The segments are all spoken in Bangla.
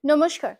নমস্কার,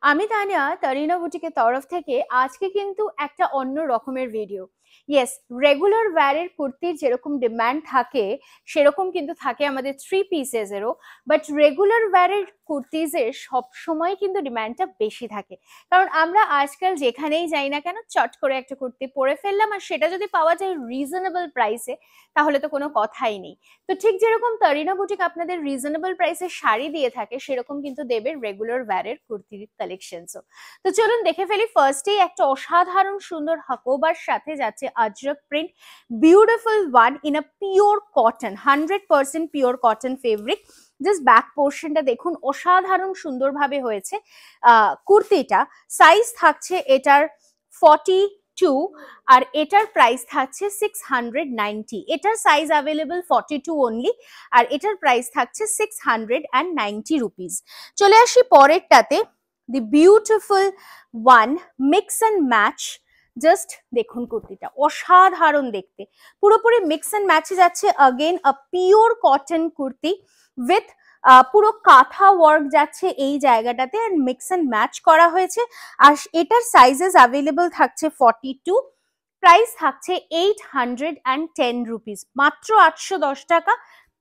আমি তানিয়া তারিনা বুটিকের তরফ থেকে আজকে কিন্তু একটা অন্য রকমের ভিডিও। ইয়েস, রেগুলার ওয়্যারের কুর্তির যেরকম ডিমান্ড থাকে সেরকম কিন্তু থাকে আমাদের থ্রি পিসেসেরও। বাট রেগুলার ওয়্যারের কুর্তিজের সবসময় কিন্তু ডিমান্ডটা বেশি থাকে, কারণ আমরা আজকাল যেখানেই যাই না কেন চট করে একটা কুর্তি পরে ফেললাম, আর সেটা যদি পাওয়া যায় রিজনেবল প্রাইসে তাহলে তো কোনো কথাই নেই। তো ঠিক যেরকম তারিনা বুটিক আপনাদের রিজনেবল প্রাইসে শাড়ি দিয়ে থাকে, সেরকম কিন্তু দেবে রেগুলার ওয়্যারের কুর্তির কালেকশনসও। তো চলুন দেখে ফেলি। ফার্স্টেই একটা অসাধারণ সুন্দর হাকোবার সাথে যাচ্ছে Ajrak print, beautiful one in a pure cotton, 100% pure cotton fabric. Just back পোর্শনটা দেখুন, অসাধারণ সুন্দরভাবে হয়েছে কুর্তিটা। সাইজ থাকছে এটার 42, আর এটার প্রাইস থাকছে 690। এটার সাইজ অ্যাভেলেবল 42 অনলি, আর এটার প্রাইস থাকছে 690 রুপিস। চলে আসি পরেরটাতে, the beautiful one mix and match. Just দেখুন কুর্তিটা অসাধারণ দেখতে, পুরোপুরি মিক্স অ্যান্ড ম্যাচে যাচ্ছে। Again a pure cotton kurti with পুরো কাঁথা ওয়ার্ক যাচ্ছে এই জায়গাটাতে, আর মিক্স অ্যান্ড ম্যাচ করা হয়েছে। আর এটার সাইজেস অ্যাভেলেবল থাকছে 42, প্রাইস থাকছে 810 রুপিস, মাত্র 810 টাকা।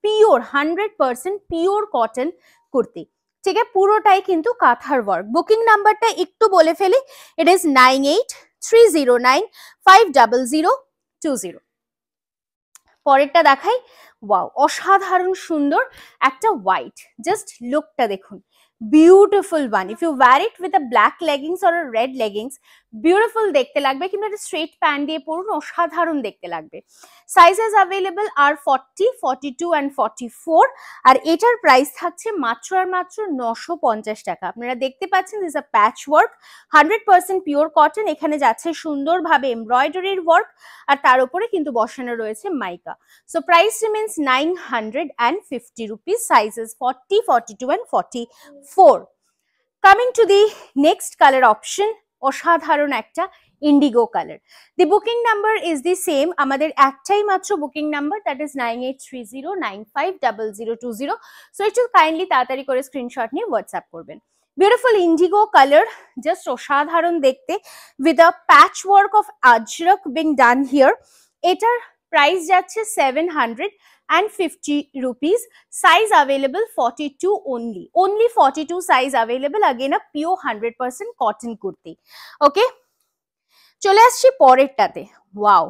পিওর 100% পিওর কটন কুর্তি, ঠিক আছে, পুরোটাই কিন্তু কাঁথার ওয়ার্ক। বুকিং নাম্বারটা একটু বলে ফেলি, ইট ইজ 9830950020। পরেরটা দেখাই। ওয়াও, অসাধারণ সুন্দর একটা হোয়াইট, জাস্ট লুকটা দেখুন, beautiful one. If you wear it with a black leggings or a red leggings, beautiful দেখতে লাগবে, কিন্তু একটা স্ট্রেট প্যান্ট দিয়ে পরুন, অসাধারণ দেখতে লাগবে। সাইজেস অ্যাভেলেবল আর 40, 42 অ্যান্ড 44, আর এটার প্রাইস থাকছে মাত্র আর মাত্র 950 টাকা। আপনারা দেখতে পাচ্ছেন this a patch work, 100% pure cotton. এখানে যাচ্ছে সুন্দরভাবে এমব্রয়ডারির ওয়ার্ক, আর তার উপরে কিন্তু বসানো রয়েছে mica. So price remains 950 rupees, sizes 40, 42 and 44. Coming to the next color option, অসাধারণ একটা Indigo colour. The booking number is the same, আমাদের একটাই মাত্র booking number, that is 9830950020। So একটু কাইন্ডলি তাড়াতাড়ি করে স্ক্রিনশট নিয়ে হোয়াটসঅ্যাপ করবেন। বিউটিফুল ইন্ডিগো কালার, জাস্ট অসাধারণ দেখতে, with a patch work of Ajrak being done here. এটার প্রাইস যাচ্ছে 750 rupees, size available 42 only 42 size available, again a pure 100% cotton kurti. Okay, চলে আসছি পরেরটাতে। ওয়াও,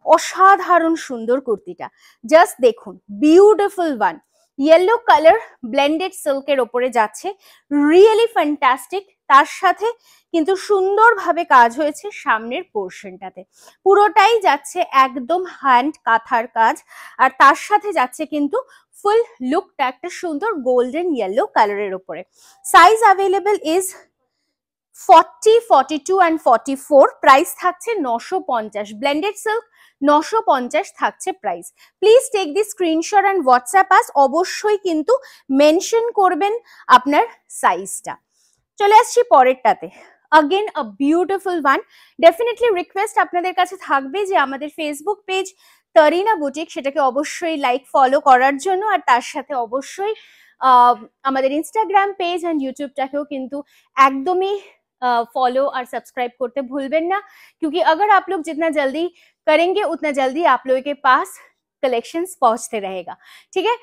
অসাধারণ সুন্দর কুর্তিটা, জাস্ট দেখুন, beautiful one, yellow colour blended সিল্কের ওপরে যাচ্ছে, রিয়েলি ফ্যান্টাস্টিক। তার সাথে কিন্তু সুন্দরভাবে কাজ হয়েছে সামনের পোর্শনটাতে, পুরোটাই যাচ্ছে একদম হ্যান্ড কাঁথার কাজ, আর তার সাথে যাচ্ছে কিন্তু ফুল লুকটা একটা সুন্দর গোল্ডেন ইয়েলো কালারের ওপরে। Size available is 40, 42 and 44, price থাকছে 950, ব্লেন্ডেড সিল্ক 950 থাকছে price. Please take the screenshot and WhatsApp us, অবশ্যই কিন্তু মেনশন করবেন আপনার সাইজটা। চলে আসছি পরেরটাতে, again a beautiful one. Definitely request আপনাদের কাছে থাকবে যে আমাদের ফেসবুক পেজ তারিনা বুটিক, সেটাকে অবশ্যই লাইক ফলো করার জন্য, আর তার সাথে অবশ্যই আমাদের ইনস্টাগ্রাম পেজ অ্যান্ড ইউটিউবটাকেও কিন্তু একদমই फॉलो और सब्सक्राइब करते भूलबेन ना, क्योंकि अगर आप लोग जितना जल्दी करेंगे उतना जल्दी आप लोगों के पास कलेक्शंस पहुंचते रहेगा। ठीक है,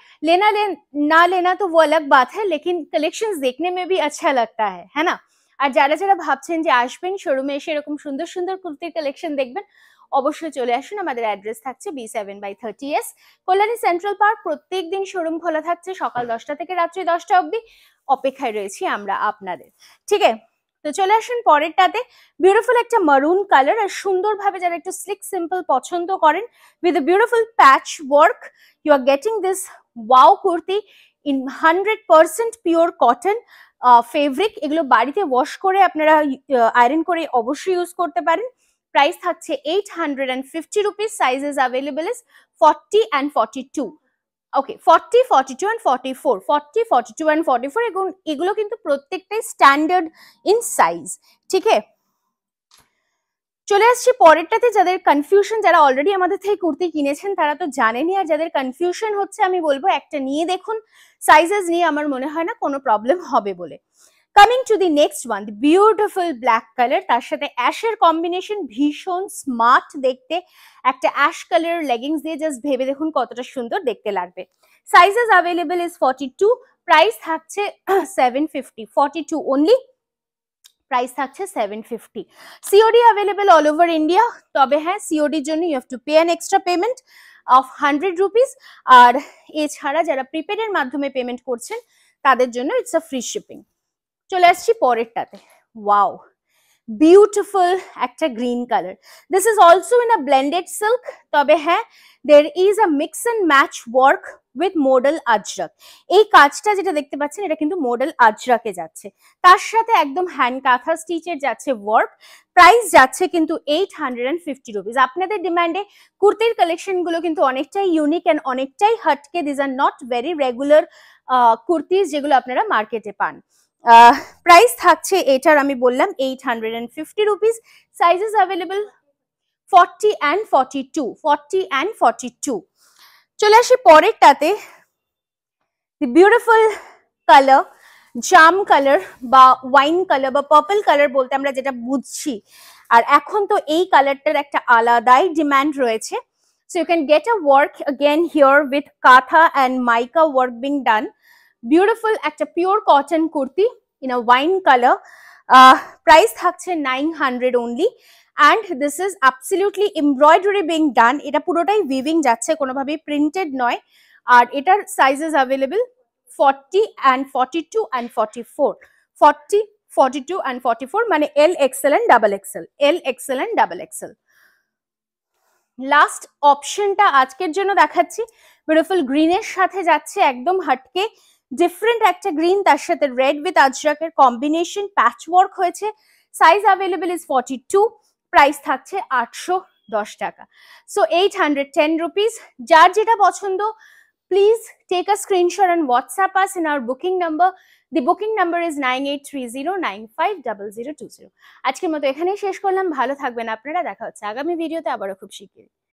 ना लेना तो वो अलग बात है, लेकिन कलेक्शंस देखने में भी अच्छा लगता है ना। আর যারা যারা ভাবছেন যে আসবেন শোরুমে এসে এরকম সুন্দর সুন্দর কুর্তির কালেকশন দেখবেন, অবশ্যই চলে আসুন। আমাদের অ্যাড্রেস থাকছে B7/30S, কল্যাণী সেন্ট্রাল পার্ক। প্রত্যেক দিন শোরুম খোলা থাকছে সকাল 10টা থেকে রাত্রি 10টা অবধি। অপেক্ষায় রয়েছি আমরা আপনাদের, ঠিক আছে। তো চলে আসুন পরেরটাতে, বিউটিফুল একটা মারুন কালার, আর সুন্দরভাবে যারা একটু স্লিক সিম্পল পছন্দ করেন, with a beautiful patchwork, you are getting this wow kurti in 100% pure cotton fabric. এগুলো বাড়িতে ওয়াশ করে আপনারা আয়রন করে অবশ্যই ইউজ করতে পারেন। প্রাইস থাকছে 850 rupees, sizes available is 40 and 42। Okay, 40, 42 and 44, 40, 42 and 44, এগুলো কিন্তু প্রত্যেকটাই স্ট্যান্ডার্ড ইন সাইজ, ঠিক আছে। চলে আসছি পরেরটাতে, যাদের কনফিউশন, যারা অলরেডি আমাদের থেকে কুর্তি কিনেছেন তারা তো জানেনই, আর যাদের কনফিউশন হচ্ছে আমি বলবো একটা নিয়ে দেখুন, সাইজেস নিয়ে আমার মনে হয় না কোনো প্রবলেম হবে বলে। Coming to the next one, the beautiful black colour, তার সাথে অ্যাশের কম্বিনেশন, ভীষণ স্মার্ট দেখতে। একটা অ্যাশ কালার লেগিংস দিয়ে জাস্ট ভেবে দেখুন কতটা সুন্দর দেখতে লাগবে। সাইজেস অ্যাভেলেবল ইজ 42, প্রাইস থাকছে 750, 42 অনলি, প্রাইস থাকছে 750। COD available all over India, তবে হ্যাঁ সিওডির জন্য you have to pay an extra payment of 100 rupees. আর এছাড়া যারা প্রিপেডের মাধ্যমে পেমেন্ট করছেন তাদের জন্য ইটস আ ফ্রি শিপিং। চলে আসছি পরেরটাতে। ওয়াও, বিউটিফুল একটা green colour. This is also in a blended silk, তবে হ্যাঁ there is a mix and match work with model Ajrak. এই কাজটা যেটা দেখতে পাচ্ছেন এটা কিন্তু মডেল আজরাকে যাচ্ছে, তার সাথে একদম হ্যান্ড কাঁথা স্টিচের যাচ্ছে ওয়ার্ক। প্রাইস যাচ্ছে কিন্তু 850 রুপিস। আপনাদের ডিমান্ডে কুর্তির কালেকশন গুলো কিন্তু অনেকটাই ইউনিক অ্যান্ড অনেকটাই হটকে। This are not very regular kurtis যেগুলো আপনারা মার্কেটে পান। প্রাইস থাকছে এটার আমি বললাম 850 rupees. Sizes available 40 and 42, 40 and 42। চলে আসি পরেরটাতে, দি বিউটিফুল কালার, জাম কালার বা ওয়াইন কালার বা পার্পল কালার বলতে আমরা যেটা বুঝছি। আর এখন তো এই কালারটার একটা আলাদাই ডিমান্ড রয়েছে। So you can get a work again here with katha and mica work being done. Beautiful একটা pure cotton kurti in a wine color. Price থাকছে 900 only, and this is absolutely embroidery being done. এটা পুরোটাই weaving যাচ্ছে, কোনোভাবেই printed নয়। আর এটার sizes available 40 and 42 and 44, 40, 42 and 44 মানে L XL and double XL, L XL and double XL। Last অপশনটা আজকের জন্য দেখাচ্ছি, বিউটিফুল গ্রিনের সাথে যাচ্ছে একদম হটকে ডিফারেন্ট একটা গ্রিন, তার সাথে রেড উইথ আজরাকের কম্বিনেশন, প্যাচ ওয়ার্ক হয়েছে। সাইজ অ্যাভেলেবল ইজ 42, প্রাইস থাকছে 810 টাকা। So 810 rupees. যার যেটা পছন্দ please take a screenshot and WhatsApp us in our booking number. The booking number is 9830950020। আজকের মতো এখানেই শেষ করলাম। ভালো থাকবেন আপনারা, দেখা হচ্ছে আগামী ভিডিওতে আবারও খুব শিগগিরই।